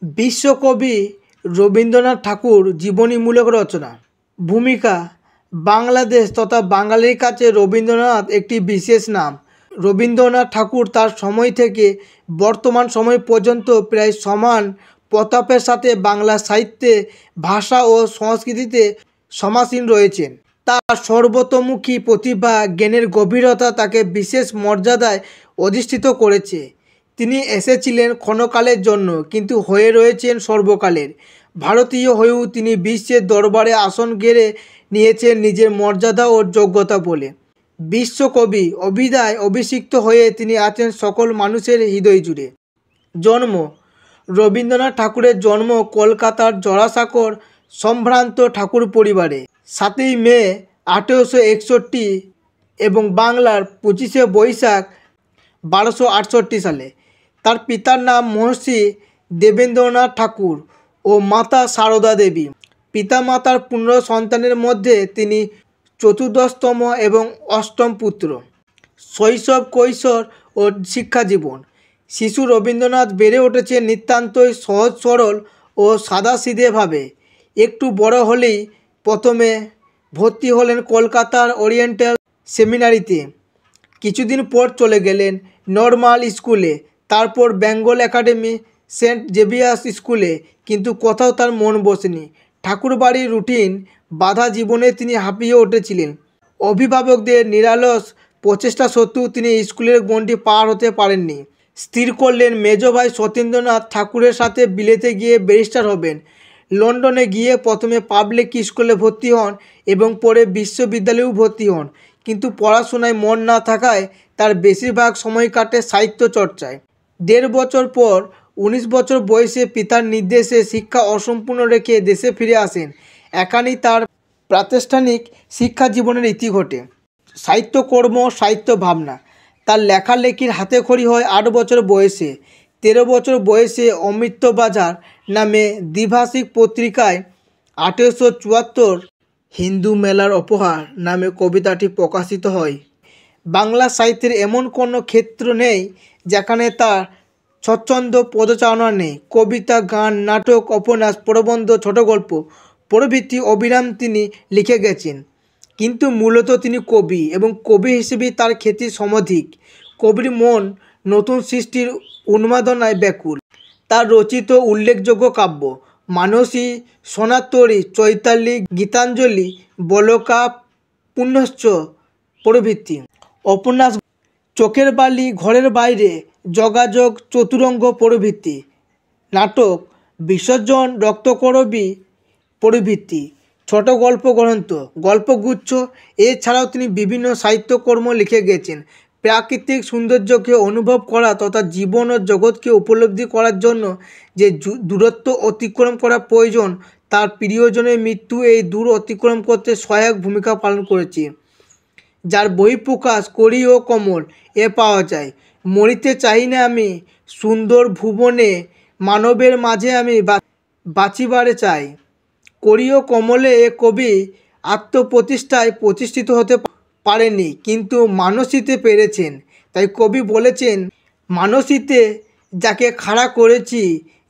বিশ্বকবি রবীন্দ্রনাথ ঠাকুর জীবনীমূলক রচনা। ভূমিকা: বাংলাদেশ তথা বাঙালির কাছে রবীন্দ্রনাথ একটি বিশেষ নাম। রবীন্দ্রনাথ ঠাকুর তার সময় থেকে বর্তমান সময় পর্যন্ত প্রায় সমান প্রতাপের সাথে বাংলা সাহিত্যে, ভাষা ও সংস্কৃতিতে সমাসীন রয়েছেন। তার সর্বতোমুখী প্রতিভা, জ্ঞানের গভীরতা তাকে বিশেষ মর্যাদায় অধিষ্ঠিত করেছে। তিনি এসেছিলেন ক্ষণকালের জন্য, কিন্তু হয়ে রয়েছেন সর্বকালের। ভারতীয় হয়েও তিনি বিশ্বের দরবারে আসন গেড়ে নিয়েছেন নিজের মর্যাদা ও যোগ্যতা বলে। বিশ্বকবি অভিধায় অভিষিক্ত হয়ে তিনি আছেন সকল মানুষের হৃদয় জুড়ে। জন্ম: রবীন্দ্রনাথ ঠাকুরের জন্ম কলকাতার জোড়াসাঁকোর সম্ভ্রান্ত ঠাকুর পরিবারে 7ই মে 1861 এবং বাংলার 25শে বৈশাখ 1268 সালে। তার পিতার নাম মহর্ষি দেবেন্দ্রনাথ ঠাকুর ও মাতা সারদা দেবী। পিতামাতার 15 সন্তানের মধ্যে তিনি চতুর্দশতম এবং অষ্টম পুত্র। শৈশব, কৈশোর ও শিক্ষা জীবন: শিশু রবীন্দ্রনাথ বেড়ে উঠেছেন নিতান্তই সহজ সরল ও সাদাসিধেভাবে। একটু বড় হলেই প্রথমে ভর্তি হলেন কলকাতার ওরিয়েন্টাল সেমিনারিতে। কিছুদিন পর চলে গেলেন নর্মাল স্কুলে, তারপর বেঙ্গল একাডেমি, সেন্ট জেভিয়ার্স স্কুলে, কিন্তু কোথাও তার মন বসেনি। ঠাকুরবাড়ির রুটিন বাঁধা জীবনে তিনি হাঁপিয়ে উঠেছিলেন। অভিভাবকদের নিরলস প্রচেষ্টা সত্ত্বেও তিনি স্কুলের গণ্ডি পার হতে পারেননি। স্থির করলেন মেজ ভাই সত্যেন্দ্রনাথ ঠাকুরের সাথে বিলেতে গিয়ে ব্যারিস্টার হবেন। লন্ডনে গিয়ে প্রথমে পাবলিক স্কুলে ভর্তি হন এবং পরে বিশ্ববিদ্যালয়েও ভর্তি হন, কিন্তু পড়াশোনায় মন না থাকায় তার বেশিরভাগ সময় কাটে সাহিত্য চর্চায়। 1.5 বছর পর 19 বছর বয়সে পিতার নির্দেশে শিক্ষা অসম্পূর্ণ রেখে দেশে ফিরে আসেন। এখানেই তার প্রাতিষ্ঠানিক শিক্ষা জীবনের ইতি ঘটে। সাহিত্যকর্ম, সাহিত্য ভাবনা: তার লেখালেখির হাতেখড়ি হয় 8 বছর বয়সে। 13 বছর বয়সে অমৃতবাজার নামে দ্বিভাষিক পত্রিকায় 1874 হিন্দু মেলার উপহার নামে কবিতাটি প্রকাশিত হয়। বাংলা সাহিত্যের এমন কোনো ক্ষেত্র নেই যেখানে তার স্বচ্ছন্দ পদচারণা নেই। কবিতা, গান, নাটক, উপন্যাস, প্রবন্ধ, ছোট গল্প প্রভৃতি অবিরাম তিনি লিখে গেছেন। কিন্তু মূলত তিনি কবি, এবং কবি হিসেবেই তার খ্যাতি সমধিক। কবির মন নতুন সৃষ্টির উন্মাদনায় ব্যাকুল। তার রচিত উল্লেখযোগ্য কাব্য মানসী, সোনাতরী, চৈতালি, গীতাঞ্জলি, বলকা, পুণ্যশ্চ প্রভৃতি। উপন্যাস চোখের বালি, ঘরের বাইরে, যোগাযোগ, চতুরঙ্গ প্রভৃতি। নাটক বিসর্জন, রক্তকরবী প্রভৃতি। ছোট গল্প গ্রন্থ, গল্পগুচ্ছ। এছাড়াও তিনি বিভিন্ন সাহিত্যকর্ম লিখে গেছেন। প্রাকৃতিক সৌন্দর্যকে অনুভব করা তথা জীবন ও জগৎকে উপলব্ধি করার জন্য যে দূরত্ব অতিক্রম করা প্রয়োজন, তার প্রিয়জনের মৃত্যু এই দূর অতিক্রম করতে সহায়ক ভূমিকা পালন করেছে। যার বহিঃপ্রকাশ করি ও কমল এ পাওয়া যায়। মরিতে চাই না আমি, সুন্দর ভুবনে মানবের মাঝে আমি বাঁচিবারে চাই। করি ও কমলে এ কবি আত্মপ্রতিষ্ঠায় প্রতিষ্ঠিত হতে পারেনি, কিন্তু মানসীতে পেরেছেন। তাই কবি বলেছেন, মানসীতে যাকে খাড়া করেছি,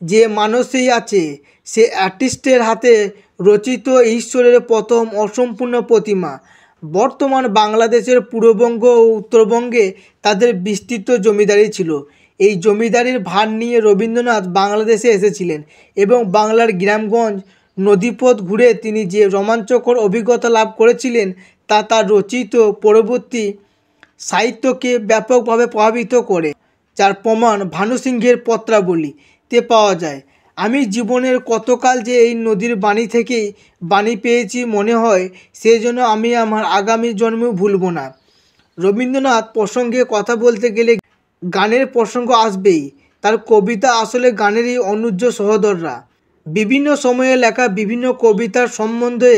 যে মানসেই আছে, সে আর্টিস্টের হাতে রচিত ঈশ্বরের প্রথম অসম্পূর্ণ প্রতিমা। বর্তমান বাংলাদেশের পূর্ববঙ্গ ও উত্তরবঙ্গে তাদের বিস্তৃত জমিদারি ছিল। এই জমিদারির ভার নিয়ে রবীন্দ্রনাথ বাংলাদেশে এসেছিলেন এবং বাংলার গ্রামগঞ্জ, নদীপথ ঘুরে তিনি যে রোমাঞ্চকর অভিজ্ঞতা লাভ করেছিলেন তা তার রচিত পরবর্তী সাহিত্যকে ব্যাপকভাবে প্রভাবিত করে, যার প্রমাণ ভানু সিংহের পত্রাবলীতে পাওয়া যায়। আমি জীবনের কতকাল যে এই নদীর বাণী থেকেই বাণী পেয়েছি মনে হয়, সেই জন্য আমি আমার আগামী জন্মেও ভুলব না। রবীন্দ্রনাথ প্রসঙ্গে কথা বলতে গেলে গানের প্রসঙ্গ আসবেই। তার কবিতা আসলে গানেরই অনুজ্জ সহোদররা। বিভিন্ন সময়ে লেখা বিভিন্ন কবিতার সম্বন্ধে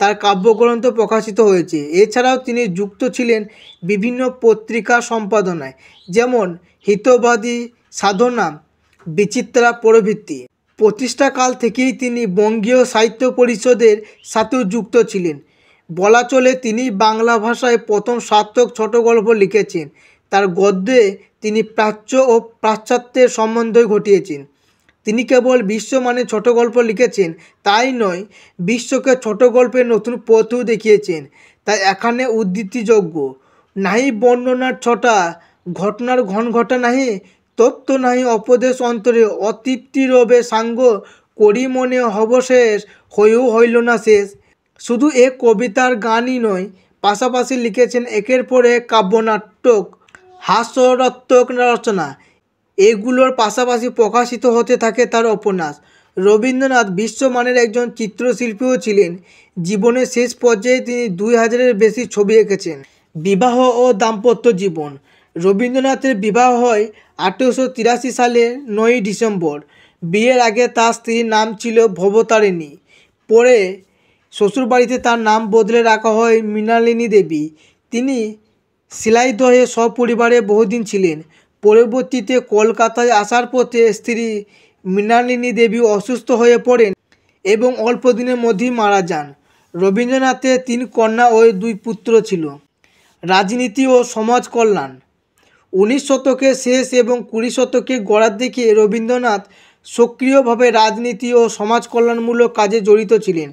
তার কাব্যগ্রন্থ প্রকাশিত হয়েছে। এছাড়াও তিনি যুক্ত ছিলেন বিভিন্ন পত্রিকা সম্পাদনায়, যেমন হিতবাদী, সাধনা, বিচিত্রা প্রভৃতি। প্রতিষ্ঠাকাল থেকেই তিনি বঙ্গীয় সাহিত্য পরিষদের সাথেও যুক্ত ছিলেন। বলা চলে তিনি বাংলা ভাষায় প্রথম সার্থক ছোট গল্প লিখেছেন। তার গদ্যে তিনি প্রাচ্য ও পাশ্চাত্যের সম্বন্ধ ঘটিয়েছেন। তিনি কেবল বিশ্বমানের ছোট গল্প লিখেছেন তাই নয়, বিশ্বকে ছোট গল্পের নতুন পথও দেখিয়েছেন। তাই এখানে উদ্ধৃতিযোগ্য নাহি বর্ণনার ছটা, ঘটনার ঘন ঘটা নাহি, তত্ত্ব নাহি অপদেশ অন্তরে, অতৃপ্তি রবে সাঙ্গ করি মনে হবশেষ, হয়েও হইল না শেষ। শুধু এ কবিতার গানই নয়, পাশাপাশি লিখেছেন একের পর এক কাব্যনাটক, হাস্যরত্মক রচনা। এগুলোর পাশাপাশি প্রকাশিত হতে থাকে তার উপন্যাস। রবীন্দ্রনাথ বিশ্বমানের একজন চিত্রশিল্পীও ছিলেন। জীবনের শেষ পর্যায়ে তিনি 2000-এর বেশি ছবি এঁকেছেন। বিবাহ ও দাম্পত্য জীবন। রবীন্দ্রনাথের বিবাহ হয় 1883 সালের 9ই ডিসেম্বর। বিয়ের আগে তার স্ত্রীর নাম ছিল ভবতারিণী। পরে শ্বশুরবাড়িতে তার নাম বদলে রাখা হয় মৃণালিনী দেবী। তিনি শিলাইদহে সপরিবারে বহুদিন ছিলেন। পরবর্তীতে কলকাতায় আসার পথে স্ত্রী মৃণালিনী দেবী অসুস্থ হয়ে পড়েন এবং অল্প দিনের মধ্যেই মারা যান। রবীন্দ্রনাথের 3 কন্যা ও 2 পুত্র ছিল। রাজনীতি ও সমাজ কল্যাণ। 19 শতকের শেষ এবং 20 শতকের গোড়ার দিকে রবীন্দ্রনাথ সক্রিয়ভাবে রাজনীতি ও সমাজ কল্যাণমূলক কাজে জড়িত ছিলেন।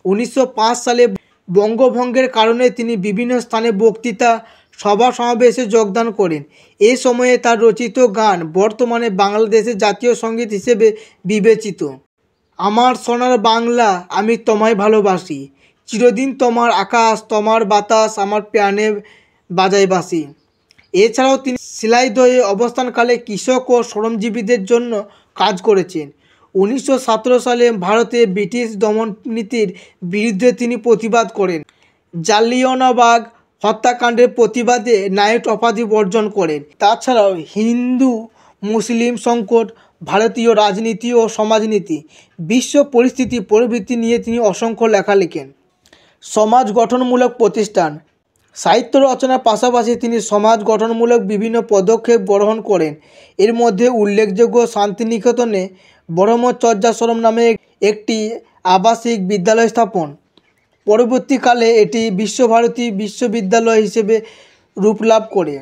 1905 সালে বঙ্গভঙ্গের কারণে তিনি বিভিন্ন স্থানে বক্তৃতা, সভা সমাবেশে যোগদান করেন। এই সময়ে তার রচিত গান বর্তমানে বাংলাদেশের জাতীয় সঙ্গীত হিসেবে বিবেচিত। আমার সোনার বাংলা আমি তোমায় ভালোবাসি, চিরদিন তোমার আকাশ তোমার বাতাস আমার প্রাণে বাজায় বাঁশি। এছাড়াও তিনি শিলাইদহে অবস্থানকালে কৃষক ও শ্রমজীবীদের জন্য কাজ করেছেন। 1917 সালে ভারতে ব্রিটিশ দমননীতির বিরুদ্ধে তিনি প্রতিবাদ করেন। জালিয়ানওয়ালাবাগ হত্যাকাণ্ডের প্রতিবাদে নাইট উপাধি বর্জন করেন। তাছাড়াও হিন্দু মুসলিম সংকট, ভারতীয় রাজনীতি ও সমাজনীতি, বিশ্ব পরিস্থিতি প্রভৃতি নিয়ে তিনি অসংখ্য লেখা লেখেন। সমাজ গঠনমূলক প্রতিষ্ঠান। সাহিত্য রচনার পাশাপাশি তিনি সমাজ গঠনমূলক বিভিন্ন পদক্ষেপ গ্রহণ করেন। এর মধ্যে উল্লেখযোগ্য শান্তিনিকেতনে ব্রহ্মচর্যাশ্রম নামে একটি আবাসিক বিদ্যালয় স্থাপন। পরবর্তীকালে এটি বিশ্বভারতী বিশ্ববিদ্যালয় হিসেবে রূপ লাভ করে।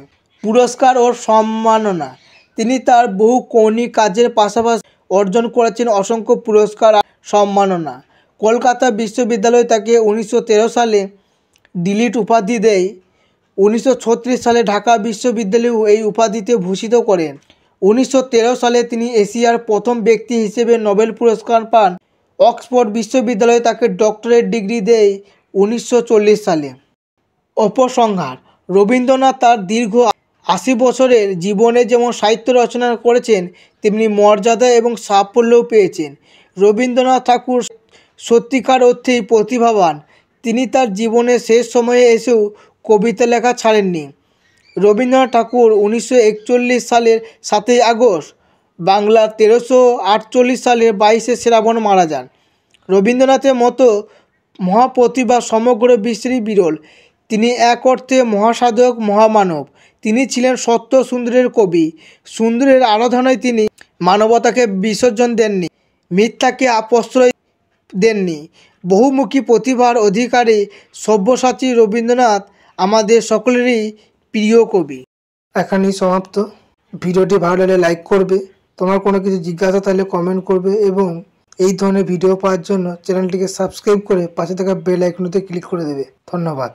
পুরস্কার ও সম্মাননা। তিনি তার বহু কৌণিক কাজের পাশাপাশি অর্জন করেছেন অসংখ্য পুরস্কার আর সম্মাননা। কলকাতা বিশ্ববিদ্যালয় তাকে 1913 সালে ডিলিট উপাধি দেয়। 1936 সালে ঢাকা বিশ্ববিদ্যালয় এই উপাধিতে ভূষিত করেন। 1913 সালে তিনি এশিয়ার প্রথম ব্যক্তি হিসেবে নোবেল পুরস্কার পান। অক্সফোর্ড বিশ্ববিদ্যালয় তাকে ডক্টরেট ডিগ্রি দেয় 1940 সালে। উপসংহার। রবীন্দ্রনাথ তার দীর্ঘ 80 বছরের জীবনে যেমন সাহিত্য রচনা করেছেন, তেমনি মর্যাদা এবং সাফল্যও পেয়েছেন। রবীন্দ্রনাথ ঠাকুর সত্যিকার অর্থেই প্রতিভাবান। তিনি তার জীবনের শেষ সময়ে এসেও কবিতা লেখা ছাড়েননি। রবীন্দ্রনাথ ঠাকুর 1941 সালের 7ই আগস্ট বাংলার 1348 সালের 22শে শ্রাবণ মারা যান। রবীন্দ্রনাথের মতো মহাপ্রতিভা সমগ্র বিশ্বেরই বিরল। তিনি এক অর্থে মহাসাধক, মহামানব। তিনি ছিলেন সত্য সুন্দরের কবি। সুন্দরের আরাধনায় তিনি মানবতাকে বিসর্জন দেননি, মিথ্যাকে প্রশ্রয় দেননি। বহুমুখী প্রতিভার অধিকারী সব্যসাচী রবীন্দ্রনাথ আমাদের সকলেরই প্রিয় কবি। এখানেই সমাপ্ত। ভিডিওটি ভালো লাগলে লাইক করবে, তোমার কোনো কিছু জিজ্ঞাসা থাকলে কমেন্ট করবে এবং এই ধরনের ভিডিও পাওয়ার জন্য চ্যানেলটিকে সাবস্ক্রাইব করে পাশে থাকা বেল আইকনটিতে ক্লিক করে দেবে। ধন্যবাদ।